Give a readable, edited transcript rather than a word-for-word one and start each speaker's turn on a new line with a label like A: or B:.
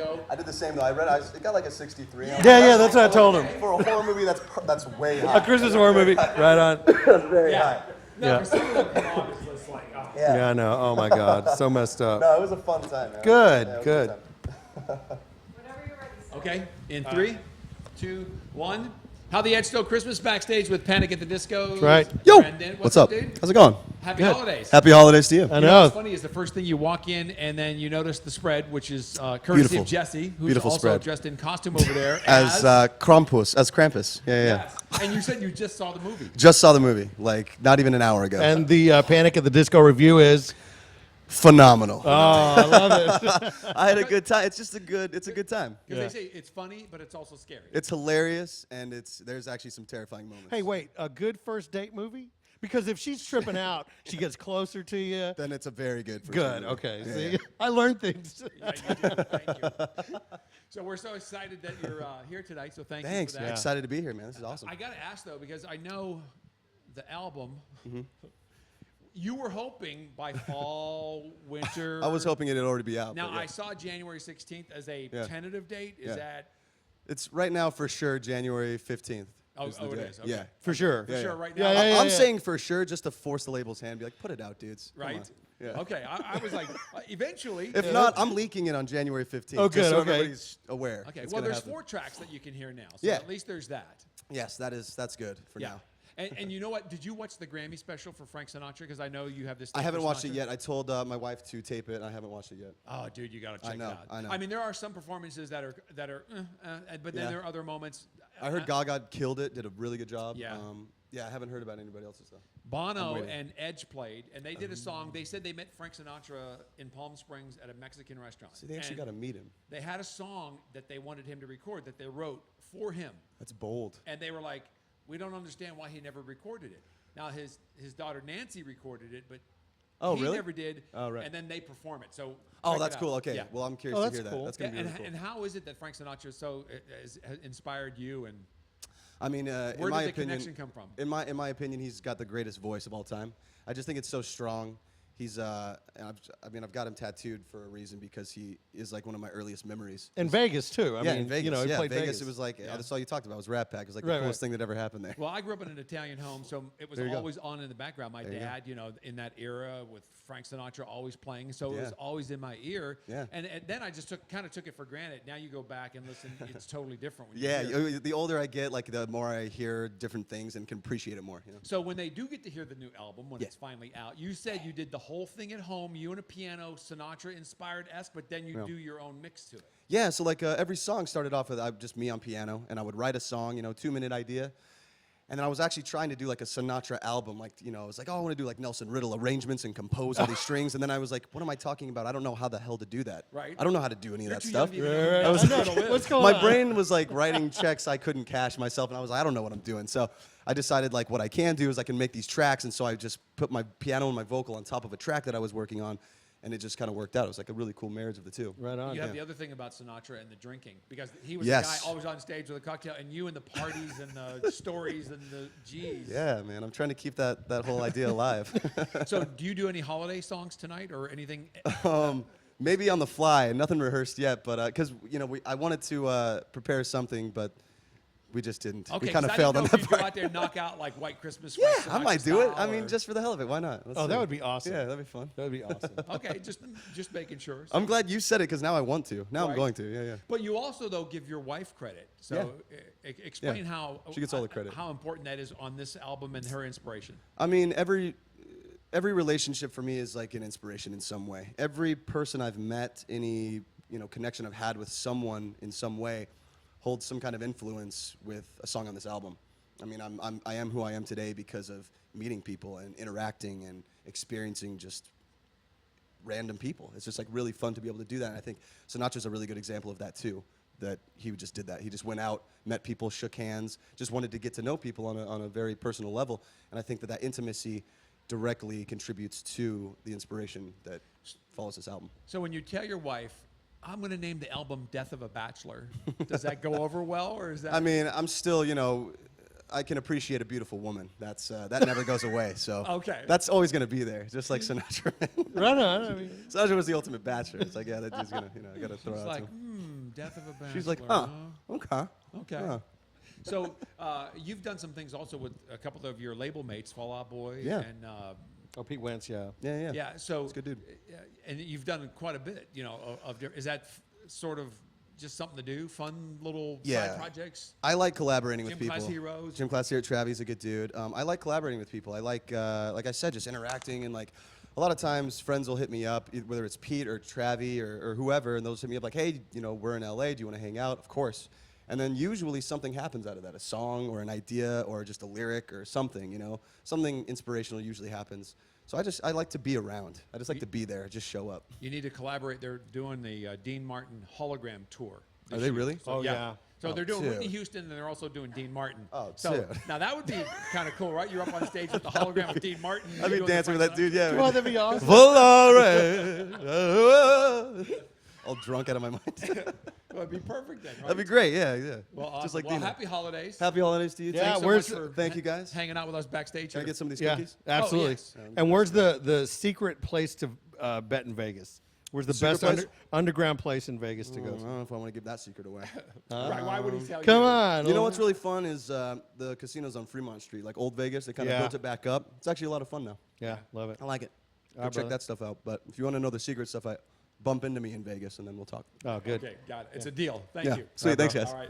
A: show.
B: I did the same though. It got like a 63.
C: Yeah, that's what I told him.
B: For a horror movie, that's way high.
C: A Christmas horror movie, right on.
B: That's very high.
A: No, for some of them come on, it's just like, oh.
C: Yeah, I know. Oh my God, so messed up.
B: No, it was a fun time, man.
C: Good,
B: Yeah, it was a
C: good.
B: time.
D: Whenever you're ready.
A: Okay, in 3, 2, 1. How the Edge Still Christmas backstage with Panic at the Disco.
C: Right.
B: Yo,
A: Brendon.
B: what's up?
A: Dude?
B: How's it going?
A: Happy
C: Good.
A: holidays.
B: Happy holidays to you.
C: I
A: You know
C: know.
A: what's funny is the first thing you walk in and then you notice the spread, which is courtesy
B: Beautiful.
A: of Jesse, who's
B: Beautiful
A: also
B: spread.
A: dressed in costume over there
B: As Krampus. Yeah.
A: Yes. And you said you just saw the movie.
B: Just saw the movie, like not even an hour ago.
C: And the Panic at the Disco review is.
B: Phenomenal.
C: Oh, I love it.
B: I had a good time. It's a good time.
A: Because
C: Yeah.
A: they say it's funny, but it's also scary.
B: It's hilarious, and there's actually some terrifying moments.
C: Hey, wait, a good first date movie? Because if she's tripping out, she gets closer to you.
B: Then it's a very good. first
C: Good.
B: movie.
C: Okay.
B: Yeah,
C: See,
B: yeah.
C: I learned things.
A: Yeah, you do. Thank you. So we're so excited that you're here tonight. So thank
B: Thanks.
A: you for that.
B: Excited to be here, man. This is awesome.
A: I got to ask though, because I know the album.
B: Mm-hmm.
A: You were hoping by fall, winter.
B: I was hoping it'd already be out.
A: Now
B: but yeah.
A: I saw January 16th as a
B: Yeah.
A: tentative date. Is
B: Yeah.
A: that?
B: It's right now for sure January 15th.
A: Oh,
B: is the
A: it
B: day.
A: is. Okay.
B: Yeah.
C: For sure.
A: For
B: Yeah,
A: sure,
B: yeah.
A: right
C: Yeah,
A: now.
C: yeah, yeah.
B: I'm saying for sure just to force the label's hand, be like, put it out, dudes. Come
A: Right.
B: on. Yeah.
A: Okay. I was like, eventually.
B: If not, I'm leaking it on January 15th.
C: Oh,
B: just
C: good,
B: so
C: okay.
B: everybody's aware.
A: Okay.
B: It's
A: Well,
B: gonna
A: there's
B: happen.
A: 4 tracks that you can hear now. So
B: Yeah.
A: at least there's that.
B: Yes, that's good for now.
A: And you know what? Did you watch the Grammy special for Frank Sinatra? Because I know you have this.
B: I
A: thing
B: haven't
A: for
B: watched it
A: Sinatra.
B: yet. I told my wife to tape it, and I haven't watched it yet.
A: Oh, dude, you got to check
B: know,
A: it out.
B: I know.
A: I mean, there are some performances that are, but then
B: Yeah.
A: there are other moments.
B: I heard Gaga killed it, did a really good job.
A: Yeah.
B: Yeah, I haven't heard about anybody else's though.
A: Bono
B: waiting.
A: and Edge played, and they did a song. They said they met Frank Sinatra in Palm Springs at a Mexican restaurant.
B: See, they actually
A: And
B: got to meet him.
A: They had a song that they wanted him to record that they wrote for him,
B: That's bold.
A: and they were like, "We don't understand why he never recorded it." Now his daughter Nancy recorded it, but
B: Oh,
A: he
B: really?
A: never did.
B: Oh, right.
A: And then they perform it. So
B: Oh,
A: check it
B: that's
A: out.
B: cool. Okay.
A: Yeah.
B: Well, I'm curious
C: Oh,
B: to
C: that's
B: hear
C: cool.
B: that. That's gonna be
A: and,
B: really cool.
A: and how is it that Frank Sinatra has inspired you? And
B: I mean,
A: where
B: in my
A: did the
B: opinion,
A: connection come from?
B: In my opinion, he's got the greatest voice of all time. I just think it's so strong. He's I've got him tattooed for a reason because he is like one of my earliest memories.
C: In Vegas, too. I
B: yeah,
C: mean,
B: in Vegas.
C: you know, he
B: yeah,
C: played
B: Vegas. It was like that's all you talked about was Rat Pack. It was like
C: Right,
B: the coolest
C: right.
B: thing that ever happened there.
A: Well, I grew up in an Italian home, so it was
B: There you go.
A: always on in the background. My
B: There you
A: dad, in that era with Frank Sinatra always playing, so it
B: Yeah.
A: was always in my ear.
B: Yeah.
A: And then I just kind of took it for granted. Now you go back and listen, it's totally different. When you
B: Yeah,
A: hear it.
B: the older I get, like the more I hear different things and can appreciate it more. You know?
A: So when they do get to hear the new album, when
B: Yeah.
A: it's finally out, you said you did the whole thing at home, you and a piano, Sinatra-inspired-esque, but then you
B: Yeah.
A: do your own mix to it.
B: Yeah, so like every song started off with just me on piano, and I would write a song, 2-minute idea. And then I was actually trying to do like a Sinatra album, like, I was like, oh, I want to do like Nelson Riddle arrangements and compose all these strings. And then I was like, what am I talking about? I don't know how the hell to do that.
A: Right.
B: I don't know how to do any of
A: You're
B: that
A: too
B: stuff.
A: young to even know who
C: I
A: Nelson
C: know.
A: Riddle is.
C: What's going
B: My
C: on?
B: brain was like writing checks I couldn't cash myself, and I was like, I don't know what I'm doing. So I decided like what I can do is I can make these tracks, and so I just put my piano and my vocal on top of a track that I was working on, and it just kind of worked out. It was like a really cool marriage of the two.
C: Right on.
A: You have
B: Yeah.
A: the other thing about Sinatra and the drinking, because he was
B: Yes.
A: the guy always on stage with a cocktail, and you and the parties and the stories and the G's.
B: Yeah, man, I'm trying to keep that whole idea alive.
A: So do you do any holiday songs tonight or anything?
B: Maybe on the fly, nothing rehearsed yet, but because I wanted to prepare something, but we just didn't.
A: Okay,
B: we kind of
A: 'cause I
B: failed
A: didn't
B: on
A: know
B: that
A: if you'd go
B: part.
A: out there and knock out like White Christmas.
B: Yeah,
A: Frank
B: I might
A: Sinatra
B: do it.
A: style,
B: I mean,
A: or-
B: just for the hell of it, why not? Let's
C: Oh,
B: see.
C: that would be awesome.
B: Yeah, that'd be fun.
C: That would be awesome.
A: Okay, just making sure.
B: I'm glad you said it because now I want to. Now
A: Right.
B: I'm going to. Yeah, yeah.
A: But you also though give your wife credit. So explain
B: Yeah.
A: how
B: She gets all the credit.
A: How important that is on this album and her inspiration.
B: I mean, every relationship for me is like an inspiration in some way. Every person I've met, any connection I've had with someone in some way, holds some kind of influence with a song on this album. I mean, I am who I am today because of meeting people and interacting and experiencing just random people. It's just like really fun to be able to do that. And I think Sinatra's a really good example of that too. That he just did that. He just went out, met people, shook hands, just wanted to get to know people on a very personal level. And I think that intimacy directly contributes to the inspiration that follows this album.
A: So when you tell your wife, I'm going to name the album Death of a Bachelor, does that go over well, or is that?
B: I mean, I'm still, I can appreciate a beautiful woman. That's that never goes away. So
A: Okay.
B: that's always going to be there, just like Sinatra.
C: Right on. I mean,
B: Sinatra was the ultimate bachelor. It's like, yeah, that dude's gonna, I got to throw
A: It's
B: out
A: like,
B: to him.
A: Album, Death of a Bachelor.
B: She's like, okay.
A: Okay.
B: Huh.
A: So you've done some things also with a couple of your label mates, Fall Out Boy.
B: Yeah.
A: And
C: Oh, Pete Wentz, yeah.
B: Yeah.
A: yeah. So
B: He's a good dude.
A: And you've done quite a bit. Is that sort of just something to do? Fun little
B: Yeah.
A: side projects.
B: I like collaborating with
A: Gym
B: people.
A: class heroes.
B: Gym class hero Travi's a good dude. I like collaborating with people. I like I said, just interacting and like a lot of times friends will hit me up, whether it's Pete or Travi or whoever, and they'll just hit me up like, hey, we're in LA. Do you want to hang out? Of course. And then usually something happens out of that, a song or an idea or just a lyric or something, something inspirational usually happens. So I like to be around. I just like to be there, just show up.
A: You need to collaborate. They're doing the Dean Martin hologram tour.
B: Are
A: this
B: they
A: year.
B: really?
C: Oh, yeah.
A: So they're doing
B: dude.
A: Whitney Houston, and they're also doing Dean Martin.
B: Oh,
A: so
B: dude.
A: now that would be kind of cool, right? You're up on stage with the hologram of Dean Martin.
B: I'd be
A: doing the
B: dancing with
A: Frank
B: that dude, yeah.
C: Well, that'd be awesome.
B: Volare. All drunk out of my mind.
A: Sinatra. Well, it'd be perfect then, right?
B: That'd be great, yeah.
A: well, awesome.
B: Just like
A: well,
B: Dina.
A: happy holidays.
B: Happy holidays to you.
C: Yeah,
B: Thanks so
C: where's
B: much
C: the-
B: thank you guys.
A: Hanging out with us backstage.
B: Can I
A: here.
B: get some of these
C: Yeah,
B: cookies?
C: absolutely.
A: yes.
C: And where's the secret place to bet in Vegas? Where's the
B: Secret
C: best
B: place?
C: underground place in Vegas to
B: I
C: go?
B: don't know if I want to give that secret away.
A: Right, why would he tell you?
C: Come on.
B: You know what's really fun is the casinos on Fremont Street, like Old Vegas. They kind of
C: Yeah.
B: built it back up. It's actually a lot of fun now.
C: Yeah, love it.
B: I like it. Go
C: All right,
B: check
C: brother.
B: that stuff out. But if you want to know the secret stuff, bump into me in Vegas and then we'll talk.
C: Oh, good.
A: Okay, got it. It's a deal. Thank
B: Yeah.
A: you.
B: Sweet. Thanks, guys.
A: All right.